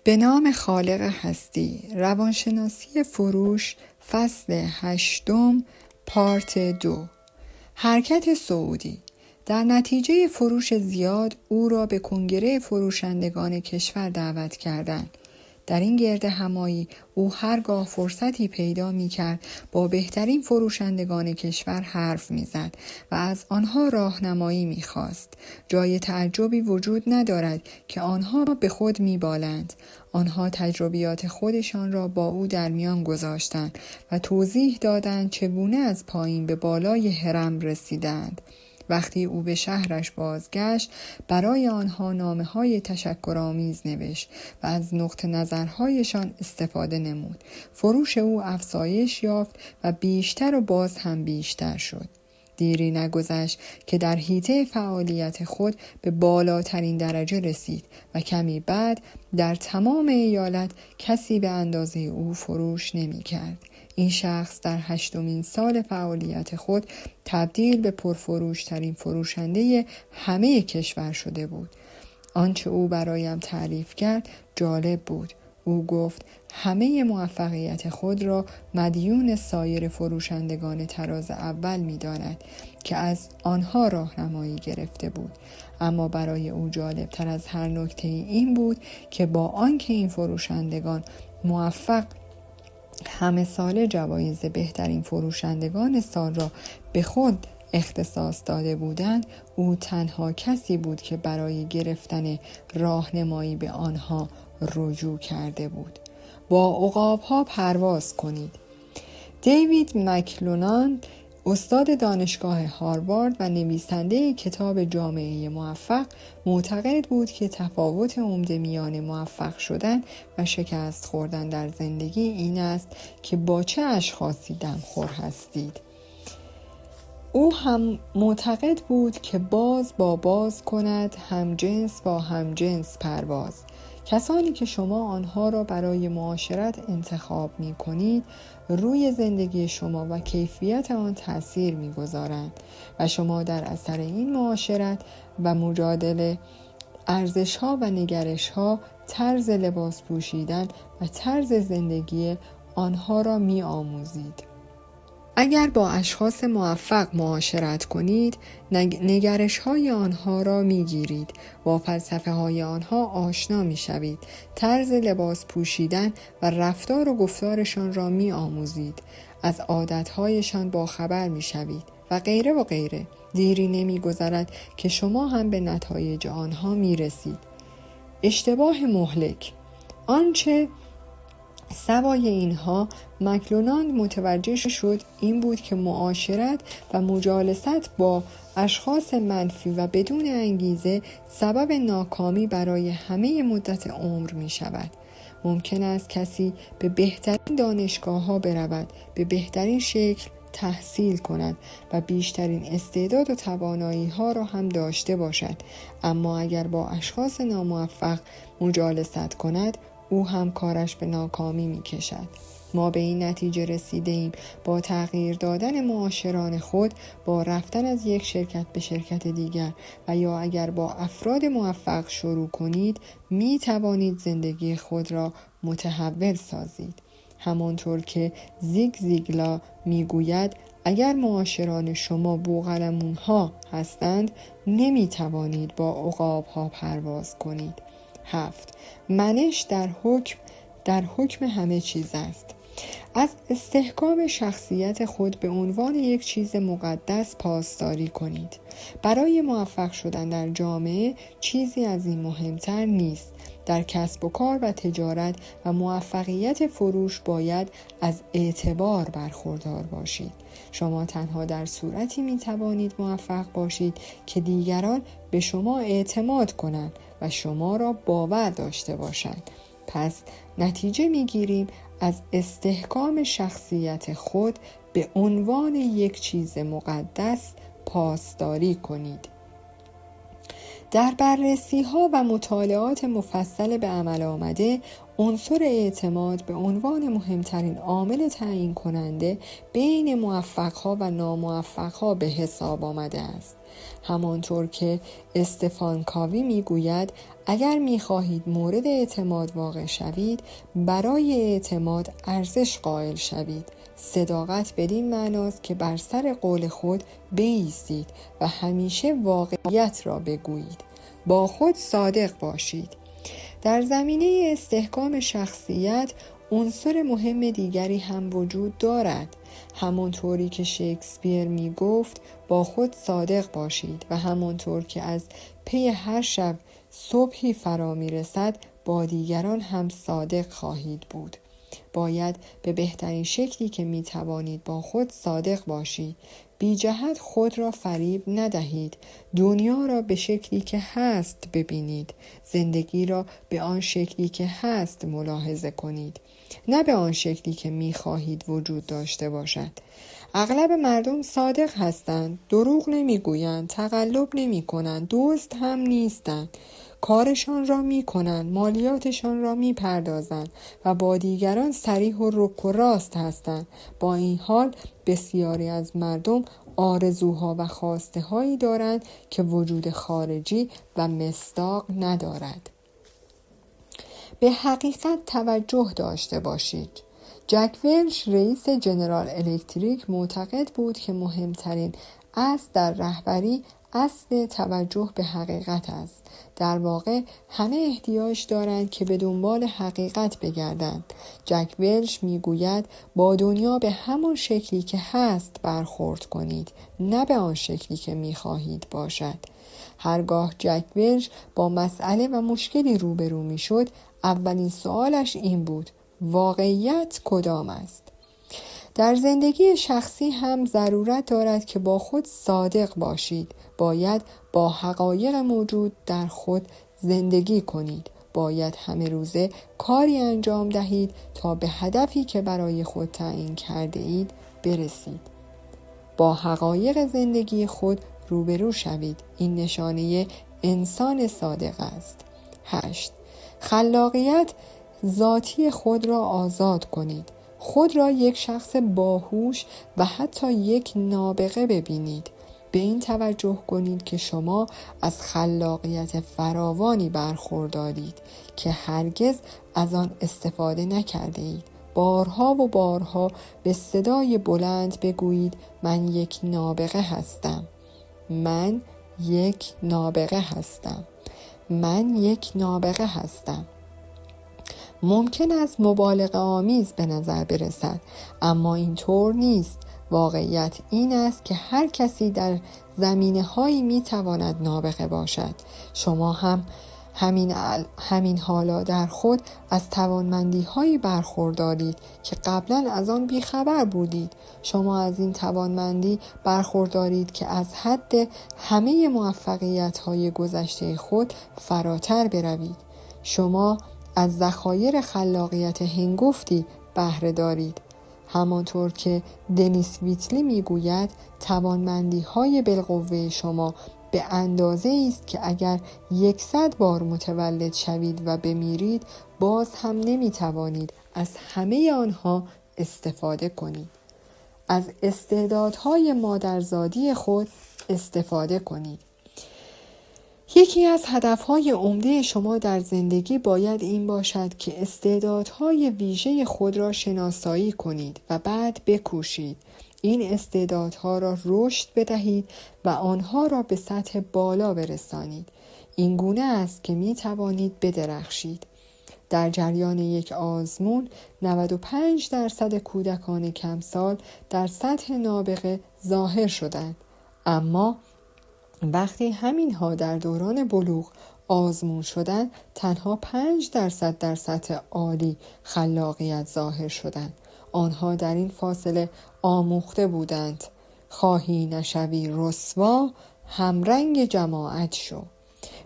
به نام خالق هستی، روانشناسی فروش، فصل 8، پارت 2. حرکت سعودی. در نتیجه فروش زیاد او را به کنگره فروشندگان کشور دعوت کردند. در این گرد همایی او هرگاه فرصتی پیدا می کرد با بهترین فروشندگان کشور حرف می زد و از آنها راهنمایی می خواست. جای تعجبی وجود ندارد که آنها به خود می بالند. آنها تجربیات خودشان را با او در میان گذاشتند و توضیح دادند چگونه از پایین به بالای هرم رسیدند. وقتی او به شهرش بازگشت برای آنها نامه‌های تشکرآمیز نوشت و از نقطه نظرهایشان استفاده نمود. فروش او افزایش یافت و بیشتر و باز هم بیشتر شد. دیری نگذشت که در حیطه فعالیت خود به بالاترین درجه رسید و کمی بعد در تمام ایالت کسی به اندازه او فروش نمی کرد. این شخص در 8مین سال فعالیت خود تبدیل به پرفروشترین فروشنده همه کشور شده بود. آنچه او برایم تعریف کرد جالب بود. او گفت همه موفقیت خود را مدیون سایر فروشندگان تراز اول می داند که از آنها راهنمایی گرفته بود. اما برای او جالب تر از هر نکته این بود که با آنکه این فروشندگان موفق همه ساله جوایز بهترین فروشندگان سال را به خود اختصاص داده بودند، او تنها کسی بود که برای گرفتن راهنمایی به آنها رجوع کرده بود. با عقاب‌ها پرواز کنید. دیوید مکلوناند، استاد دانشگاه هاروارد و نویسنده کتاب جامعه موفق، معتقد بود که تفاوت عمده میان موفق شدن و شکست خوردن در زندگی این است که با چه اشخاصی دمخور هستید. او هم معتقد بود که باز با باز کند، هم جنس با هم جنس پرواز. کسانی که شما آنها را برای معاشرت انتخاب می کنید روی زندگی شما و کیفیت آن تأثیر می گذارند و شما در اثر این معاشرت و مجادله ارزش ها و نگرش ها، طرز لباس پوشیدن و طرز زندگی آنها را می آموزید. اگر با اشخاص موفق معاشرت کنید، نگرش های آنها را می گیرید، با فلسفه های آنها آشنا می شوید، طرز لباس پوشیدن و رفتار و گفتارشان را می آموزید، از عادتهایشان با خبر می شوید و غیره و غیره. دیری نمی گذرد که شما هم به نتایج آنها می رسید. اشتباه مهلک. آنچه سوای اینها مکلوناند متوجه شد این بود که معاشرت و مجالست با اشخاص منفی و بدون انگیزه سبب ناکامی برای همه مدت عمر می شود. ممکن است کسی به بهترین دانشگاه ها برود، به بهترین شکل تحصیل کند و بیشترین استعداد و توانایی ها را هم داشته باشد، اما اگر با اشخاص ناموفق مجالست کند او هم کارش به ناکامی می کشد. ما به این نتیجه رسیده ایم با تغییر دادن معاشران خود، با رفتن از یک شرکت به شرکت دیگر و یا اگر با افراد موفق شروع کنید می توانید زندگی خود را متحول سازید. همانطور که زیگ زیگلا می گوید اگر معاشران شما بوقلمون ها هستند نمی توانید با عقاب ها پرواز کنید. 7. منش در حکم همه چیز است. از استحکام شخصیت خود به عنوان یک چیز مقدس پاسداری کنید. برای موفق شدن در جامعه چیزی از این مهمتر نیست. در کسب و کار و تجارت و موفقیت فروش باید از اعتبار برخوردار باشید. شما تنها در صورتی می توانید موفق باشید که دیگران به شما اعتماد کنند و شما را باور داشته باشند. پس نتیجه می گیریم از استحکام شخصیت خود به عنوان یک چیز مقدس پاسداری کنید. در بررسی ها و مطالعات مفصل به عمل آمده، عنصر اعتماد به عنوان مهمترین عامل تعیین کننده بین موفق‌ها و ناموفق‌ها به حساب آمده است. همانطور که استفان کاوی میگوید اگر میخواهید مورد اعتماد واقع شوید، برای اعتماد ارزش قائل شوید. صداقت بدین معناست که بر سر قول خود بایستید و همیشه واقعیت را بگویید. با خود صادق باشید. در زمینه استحکام شخصیت عنصر مهم دیگری هم وجود دارد. همانطوری که شکسپیر می گفت با خود صادق باشید و همانطور که از پی هر شب صبحی فرا می رسد با دیگران هم صادق خواهید بود. باید به بهترین شکلی که می توانید با خود صادق باشید. بی جهت خود را فریب ندهید. دنیا را به شکلی که هست ببینید. زندگی را به آن شکلی که هست ملاحظه کنید، نه به آن شکلی که می خواهید وجود داشته باشد. اغلب مردم صادق هستند، دروغ نمی گویند، تقلب نمی کنند، دزد هم نیستند. کارشان را می کنند، مالیاتشان را می پردازند و با دیگران صریح و رک و راست هستند. با این حال بسیاری از مردم آرزوها و خواسته هایی دارند که وجود خارجی و مصداق ندارد. به حقیقت توجه داشته باشید. جک ولش رئیس جنرال الکتریک معتقد بود که مهمترین اصل در رهبری اصل توجه به حقیقت است. در واقع همه احتیاج دارند که به دنبال حقیقت بگردند. جک ولش میگوید با دنیا به همان شکلی که هست برخورد کنید، نه به آن شکلی که میخواهید باشد. هرگاه جک ولش با مسئله و مشکلی روبرو میشد، اولین سوالش این بود: واقعیت کدام است؟ در زندگی شخصی هم ضرورت دارد که با خود صادق باشید. باید با حقایق موجود در خود زندگی کنید. باید همه روزه کاری انجام دهید تا به هدفی که برای خود تعیین کرده اید برسید. با حقایق زندگی خود روبرو شوید. این نشانه انسان صادق است. 8. خلاقیت ذاتی خود را آزاد کنید. خود را یک شخص باهوش و حتی یک نابغه ببینید. به این توجه کنید که شما از خلاقیت فراوانی برخوردارید که هرگز از آن استفاده نکرده اید. بارها و بارها به صدای بلند بگویید: من یک نابغه هستم. من یک نابغه هستم. من یک نابغه هستم. ممکن است مبالغه آمیز به نظر برسد، اما اینطور نیست. واقعیت این است که هر کسی در زمینه‌هایی می‌تواند نابغه باشد. شما هم همین حالا در خود از توانمندی‌هایی برخوردارید که قبلا از آن بیخبر بودید. شما از این توانمندی برخوردارید که از حد همه موفقیت‌های گذشته خود فراتر بروید. شما از ذخایر خلاقیت هنگفتی بهره دارید. همانطور که دنیس ویتلی میگوید توانمندی‌های بالقوه شما به اندازه است که اگر 100 بار متولد شوید و بمیرید باز هم نمیتوانید از همه آنها استفاده کنید. از استعدادهای مادرزادی خود استفاده کنید. یکی از هدفهای عمده شما در زندگی باید این باشد که استعدادهای ویژه خود را شناسایی کنید و بعد بکوشید این استعدادها را رشد بدهید و آنها را به سطح بالا برسانید. این گونه است که می توانید بدرخشید. در جریان یک آزمون 95% کودکان کمسال در سطح نابغه ظاهر شدند، اما وقتی همینها در دوران بلوغ آزمون شدند تنها 5% در سطح عالی خلاقیت ظاهر شدند. آنها در این فاصله آموخته بودند: خواهی نشوی رسوا، همرنگ جماعت شو.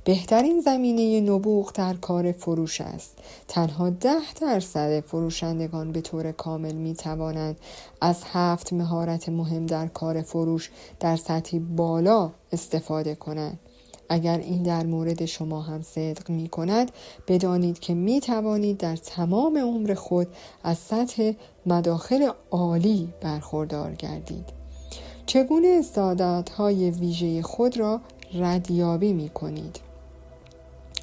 بهترین زمینه نبوغ در کار فروش است. تنها 10% فروشندگان به طور کامل می توانند از 7 مهارت مهم در کار فروش در سطحی بالا استفاده کنند. اگر این در مورد شما هم صدق می کند، بدانید که می توانید در تمام عمر خود از سطح مداخل عالی برخوردار گردید. چگونه استعدادهای ویژه خود را ردیابی می کنید؟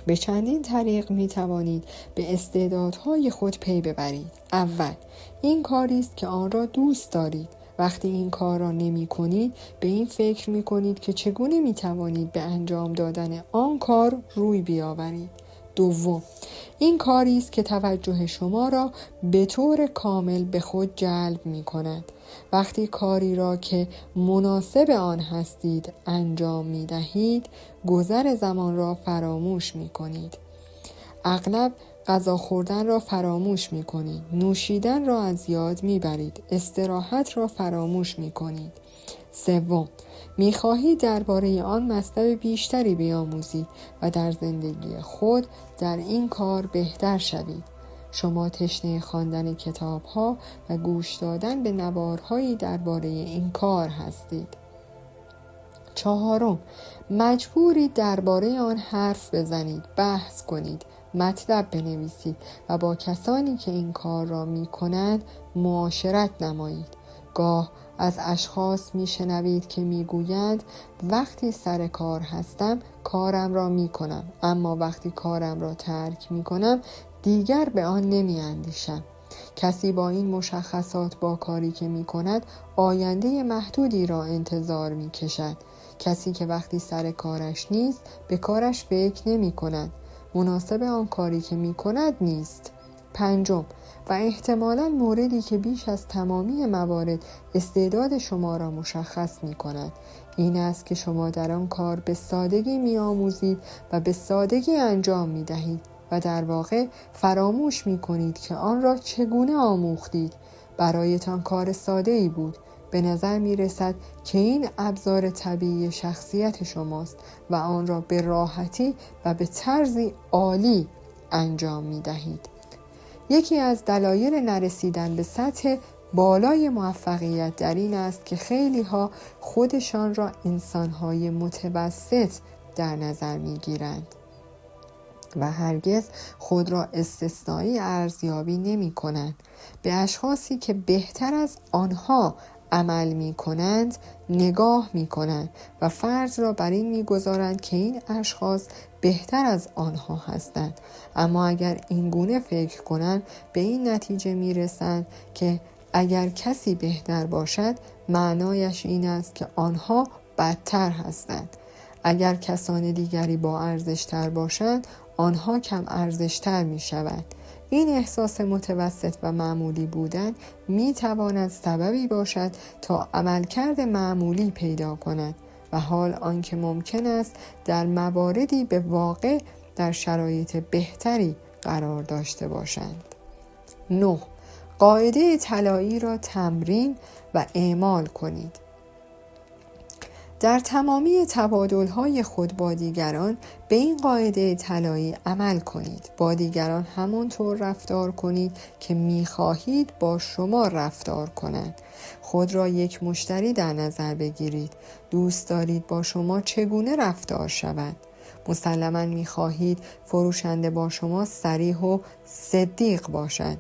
به چندین طریق می توانید به استعدادهای خود پی ببرید. اول، این کاری است که آن را دوست دارید. وقتی این کار را نمی کنید، به این فکر می کنید که چگونه می توانید به انجام دادن آن کار روی بیاورید. دوم، این کاری است که توجه شما را به طور کامل به خود جلب می کند. وقتی کاری را که مناسب آن هستید انجام می دهید، گذر زمان را فراموش می کنید. اغلب غذا خوردن را فراموش می کنید. نوشیدن را از یاد می برید. استراحت را فراموش می کنید. سوم، می خواهید درباره آن مطلب بیشتری بیاموزید و در زندگی خود در این کار بهتر شوید. شما تشنه خواندن کتاب‌ها و گوش دادن به نوارهایی درباره این کار هستید. چهارم، مجبورید درباره آن حرف بزنید، بحث کنید، مطلب بنویسید و با کسانی که این کار را می کنند معاشرت نمایید. گاه از اشخاص می شنوید که می گویند وقتی سر کار هستم کارم را می کنم، اما وقتی کارم را ترک می کنم دیگر به آن نمی اندیشم. کسی با این مشخصات با کاری که می کند آینده محدودی را انتظار می کشد. کسی که وقتی سر کارش نیست به کارش فکر نمی کند، مناسب آن کاری که می کند نیست. پنجم، و احتمالاً موردی که بیش از تمامی موارد استعداد شما را مشخص می کند این است که شما در آن کار به سادگی می آموزید و به سادگی انجام می دهید و در واقع فراموش می کنید که آن را چگونه آموختید. برایتان کار ساده ای بود. به نظر می رسد که این ابزار طبیعی شخصیت شماست و آن را به راحتی و به طرزی عالی انجام می دهید. یکی از دلایل نرسیدن به سطح بالای موفقیت در این است که خیلی ها خودشان را انسان‌های متوسط در نظر می گیرند و هرگز خود را استثنایی ارزیابی نمی کنند. به اشخاصی که بهتر از آنها عمل می کنند نگاه می کنند و فرض را بر این می گذارند که این اشخاص بهتر از آنها هستند. اما اگر این گونه فکر کنند به این نتیجه می رسند که اگر کسی بهتر باشد معنایش این است که آنها بدتر هستند. اگر کسان دیگری با ارزشتر باشند آنها کم ارزشتر می شوند. این احساس متوسط و معمولی بودن می تواند سببی باشد تا عملکرد معمولی پیدا کند و حال آنکه ممکن است در مواردی به واقع در شرایط بهتری قرار داشته باشند. 9. قاعده طلایی را تمرین و اعمال کنید. در تمامی تبادل‌های خود با دیگران به این قاعده طلایی عمل کنید. با دیگران همانطور رفتار کنید که می‌خواهید با شما رفتار کنند. خود را یک مشتری در نظر بگیرید. دوست دارید با شما چگونه رفتار شود؟ مسلماً می‌خواهید فروشنده با شما صریح و صدیق باشد.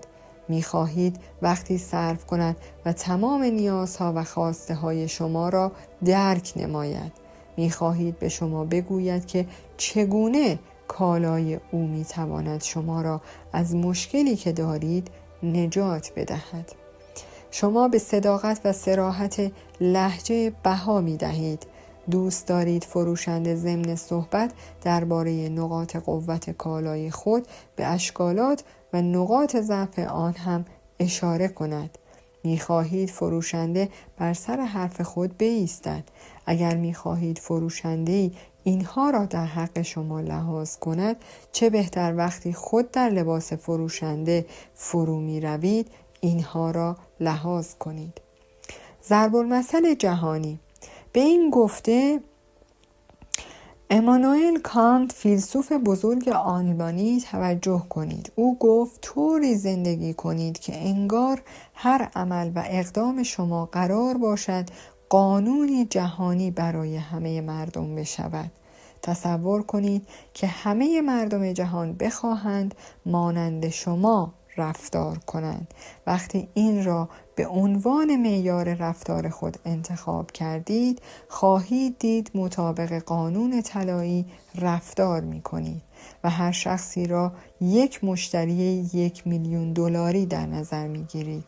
می‌خواهید وقتی صرف کند و تمام نیازها و خواسته های شما را درک نماید. می‌خواهید به شما بگوید که چگونه کالای او می‌تواند شما را از مشکلی که دارید نجات بدهد. شما به صداقت و صراحت لهجه بها می‌دهید. دوست دارید فروشنده ضمن صحبت درباره نقاط قوت کالای خود به اشکالات و نقاط ضعف آن هم اشاره کند. می‌خواهید فروشنده بر سر حرف خود بایستد. اگر می‌خواهید فروشنده‌ای اینها را در حق شما لحاظ کند، چه بهتر وقتی خود در لباس فروشنده فرو می‌روید اینها را لحاظ کنید. ضرب المثل جهانی. به این گفته امانوئل کانت فیلسوف بزرگ آلمانی توجه کنید. او گفت طوری زندگی کنید که انگار هر عمل و اقدام شما قرار باشد قانونی جهانی برای همه مردم بشود. تصور کنید که همه مردم جهان بخواهند مانند شما رفتار کنند. وقتی این را به عنوان معیار رفتار خود انتخاب کردید، خواهید دید مطابق قانون طلایی رفتار می کنید و هر شخصی را یک مشتری $1,000,000 در نظر می گیرید.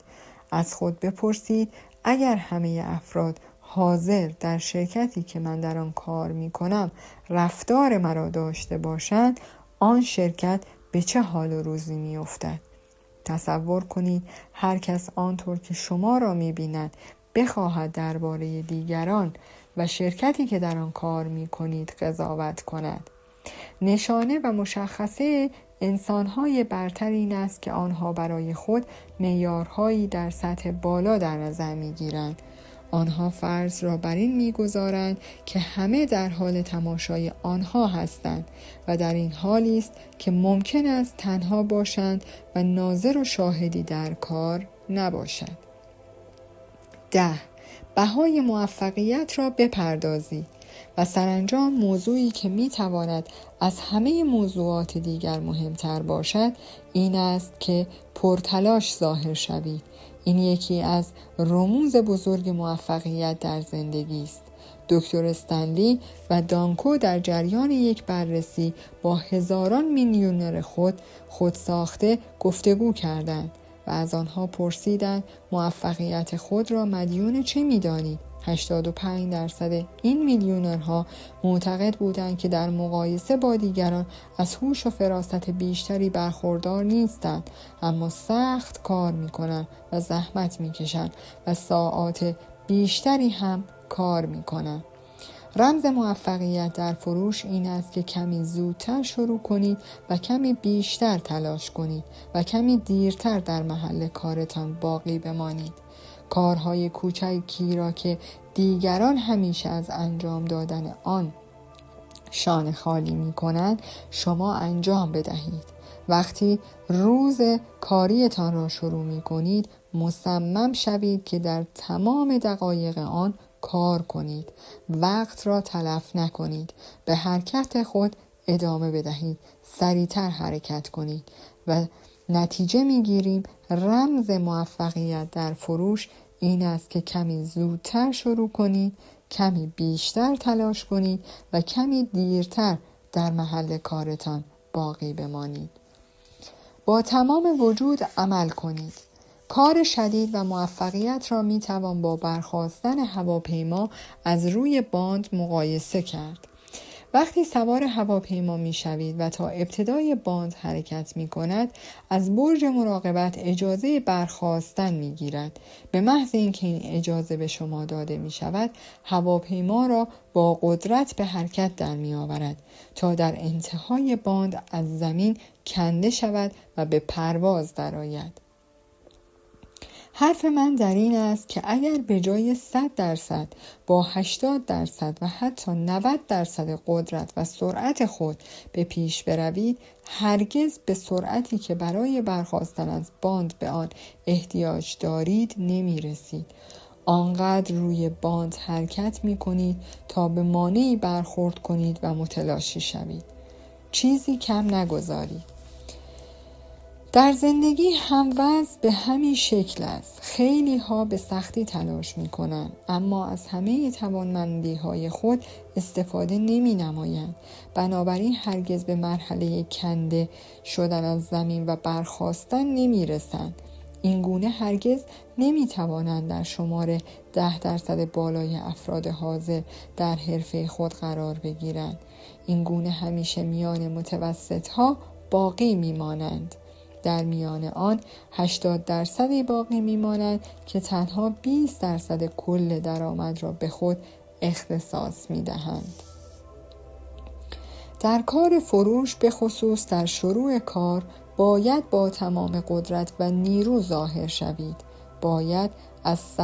از خود بپرسید اگر همه افراد حاضر در شرکتی که من در آن کار می کنم رفتار مرا داشته باشند، آن شرکت به چه حال و روزی می افتد؟ تصور کنید هر کس آنطور که شما را می بیند بخواهد درباره دیگران و شرکتی که در آن کار می کنید قضاوت کند. نشانه و مشخصه انسان‌های برتر این است که آنها برای خود معیارهایی در سطح بالا در نظر می‌گیرند. آنها فرض را بر این می‌گذارند که همه در حال تماشای آنها هستند و در این حالی است که ممکن است تنها باشند و ناظر و شاهدی در کار نباشد. 10. بهای موفقیت را بپردازید. و سرانجام موضوعی که میتواند از همه موضوعات دیگر مهمتر باشد این است که پرتلاش ظاهر شوید. این یکی از رموز بزرگ موفقیت در زندگی است. دکتر استنلی و دانکو در جریان یک بررسی با هزاران میلیونر خود ساخته گفتگو کردند و از آنها پرسیدند موفقیت خود را مدیون چه می‌دانید؟ 85% این میلیونرها معتقد بودند که در مقایسه با دیگران از هوش و فراست بیشتری برخوردار نیستند، اما سخت کار می‌کنند و زحمت می‌کشند و ساعات بیشتری هم کار می‌کنند. رمز موفقیت در فروش این است که کمی زودتر شروع کنید و کمی بیشتر تلاش کنید و کمی دیرتر در محل کارتان باقی بمانید. کارهای کوچکی را که دیگران همیشه از انجام دادن آن شانه خالی می کنند شما انجام بدهید. وقتی روز کاریتان را شروع می کنید مصمم شوید که در تمام دقایق آن کار کنید. وقت را تلف نکنید. به حرکت خود ادامه بدهید. سریعتر حرکت کنید و نتیجه میگیریم رمز موفقیت در فروش این است که کمی زودتر شروع کنید، کمی بیشتر تلاش کنید و کمی دیرتر در محل کارتان باقی بمانید. با تمام وجود عمل کنید. کار شدید و موفقیت را می توان با برخاستن هواپیما از روی باند مقایسه کرد. وقتی سوار هواپیما می شوید و تا ابتدای باند حرکت می کند، از برج مراقبت اجازه برخاستن می گیرد. به محض اینکه این اجازه به شما داده می شود، هواپیما را با قدرت به حرکت در می آورد تا در انتهای باند از زمین کنده شود و به پرواز درآید. حرف من در این است که اگر به جای 100% با 80% و حتی 90% قدرت و سرعت خود به پیش بروید، هرگز به سرعتی که برای برخاستن از باند به آن احتیاج دارید نمی رسید. آنقدر روی باند حرکت می کنید تا به مانعی برخورد کنید و متلاشی شوید. چیزی کم نگذارید. در زندگی هم وضع به همین شکل است. خیلی ها به سختی تلاش می کنند اما از همه توانمندی های خود استفاده نمی نمایند. بنابراین هرگز به مرحله کنده شدن از زمین و برخاستن نمی رسند. این گونه هرگز نمی توانند در شمار 10% بالای افراد حاضر در حرفه خود قرار بگیرند. این گونه همیشه میان متوسط ها باقی می مانند. در میان آن 80% باقی میمانند که تنها 20% کل درآمد را به خود اختصاص میدهند. در کار فروش به خصوص در شروع کار باید با تمام قدرت و نیرو ظاهر شوید. باید از 100%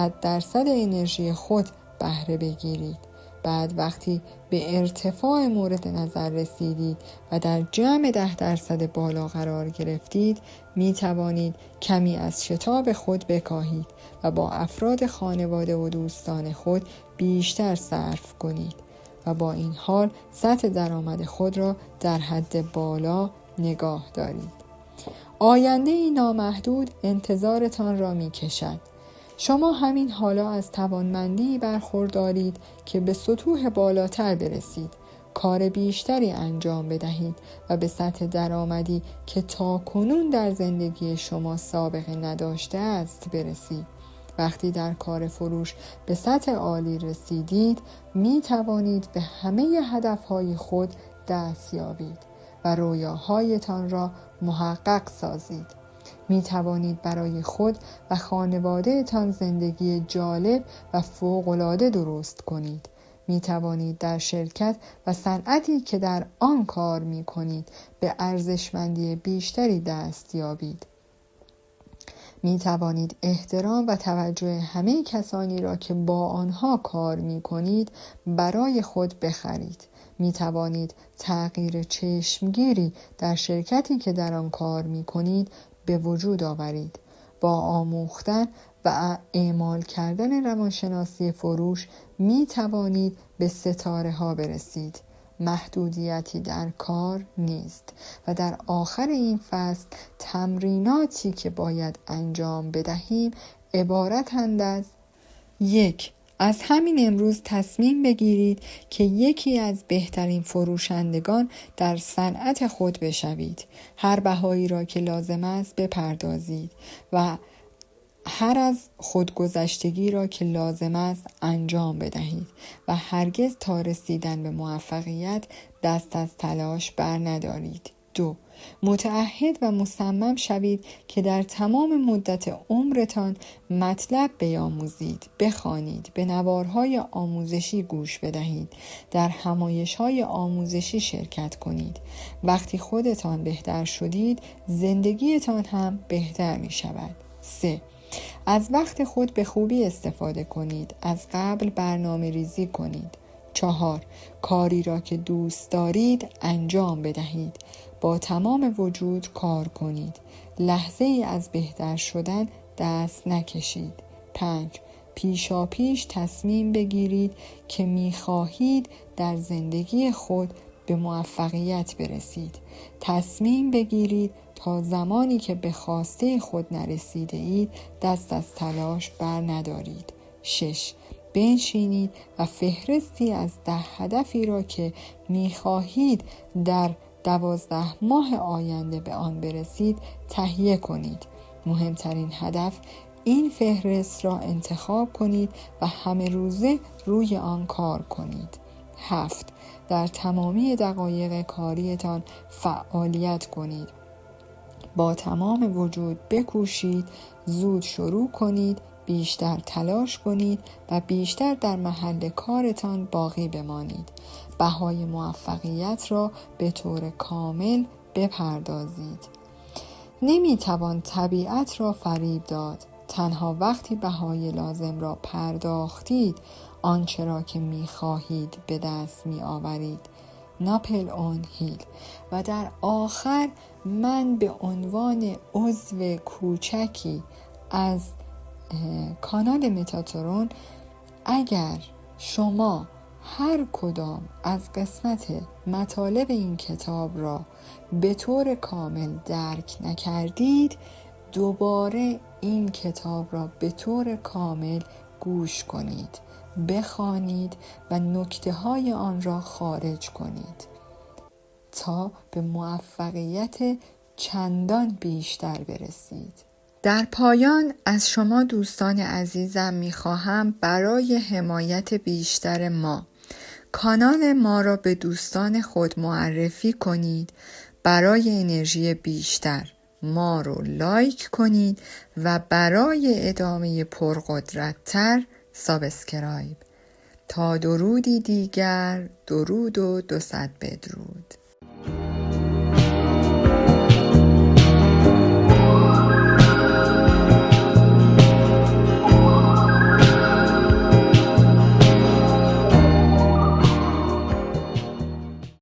انرژی خود بهره بگیرید. بعد وقتی به ارتفاع مورد نظر رسیدید و در جمع 10% بالا قرار گرفتید، می توانید کمی از شتاب خود بکاهید و با افراد خانواده و دوستان خود بیشتر صرف کنید و با این حال سطح درآمد خود را در حد بالا نگاه دارید. آینده ای نامحدود انتظارتان را می کشد. شما همین حالا از توانمندی برخوردارید که به سطوح بالاتر برسید، کار بیشتری انجام بدهید و به سطح درآمدی که تاکنون در زندگی شما سابقه نداشته است برسید. وقتی در کار فروش به سطح عالی رسیدید، می توانید به همه هدفهای خود دست یابید و رویاهایتان را محقق سازید. می توانید برای خود و خانوادهتان زندگی جالب و فوق‌العاده درست کنید. می توانید در شرکت و صنعتی که در آن کار می کنید به ارزشمندی بیشتری دست یابید. می توانید احترام و توجه همه کسانی را که با آنها کار می کنید برای خود بخرید. می توانید تغییر چشمگیری در شرکتی که در آن کار می کنید به وجود آورید. با آموختن و اعمال کردن روانشناسی فروش می توانید به ستاره ها برسید. محدودیتی در کار نیست و در آخر این فصل تمریناتی که باید انجام بدهیم عبارتند از 1. از همین امروز تصمیم بگیرید که یکی از بهترین فروشندگان در صنعت خود بشوید. هر بهایی را که لازم است بپردازید و هر از خودگذشتگی را که لازم است انجام بدهید و هرگز تا رسیدن به موفقیت دست از تلاش بر ندارید. 2. متعهد و مصمم شوید که در تمام مدت عمرتان مطلب بیاموزید، بخوانید، به نوارهای آموزشی گوش بدهید، در همایش‌های آموزشی شرکت کنید. وقتی خودتان بهتر شدید، زندگیتان هم بهتر می شود. 3. از وقت خود به خوبی استفاده کنید. از قبل برنامه ریزی کنید. 4. کاری را که دوست دارید انجام بدهید. با تمام وجود کار کنید. لحظه ای از بهتر شدن دست نکشید. 5. پیشاپیش تصمیم بگیرید که می‌خواهید در زندگی خود به موفقیت برسید. تصمیم بگیرید تا زمانی که به خواسته خود نرسیده اید دست از تلاش بر ندارید. 6. بنشینید و فهرستی از 10 هدفی را که می‌خواهید در 12 ماه آینده به آن برسید تهیه کنید. مهمترین هدف این فهرست را انتخاب کنید و همه روزه روی آن کار کنید. 7. در تمامی دقایق کاریتان فعالیت کنید. با تمام وجود بکوشید، زود شروع کنید، بیشتر تلاش کنید و بیشتر در محل کارتان باقی بمانید. بهای موفقیت را به طور کامل بپردازید. نمیتوان طبیعت را فریب داد. تنها وقتی بهای لازم را پرداختید آنچه را که می‌خواهید به دست می‌آورید. ناپلئون هیل. و در آخر من به عنوان عضو کوچکی از کانال متاترون، اگر شما هر کدام از قسمت مطالب این کتاب را به طور کامل درک نکردید، دوباره این کتاب را به طور کامل گوش کنید، بخوانید و نکته‌های آن را خارج کنید تا به موفقیت چندان بیشتر برسید. در پایان از شما دوستان عزیزم می‌خواهم برای حمایت بیشتر ما کانال ما را به دوستان خود معرفی کنید. برای انرژی بیشتر ما رو لایک کنید و برای ادامه پرقدرت‌تر سابسکرایب. تا درودی دیگر، درود و 200 بدرود.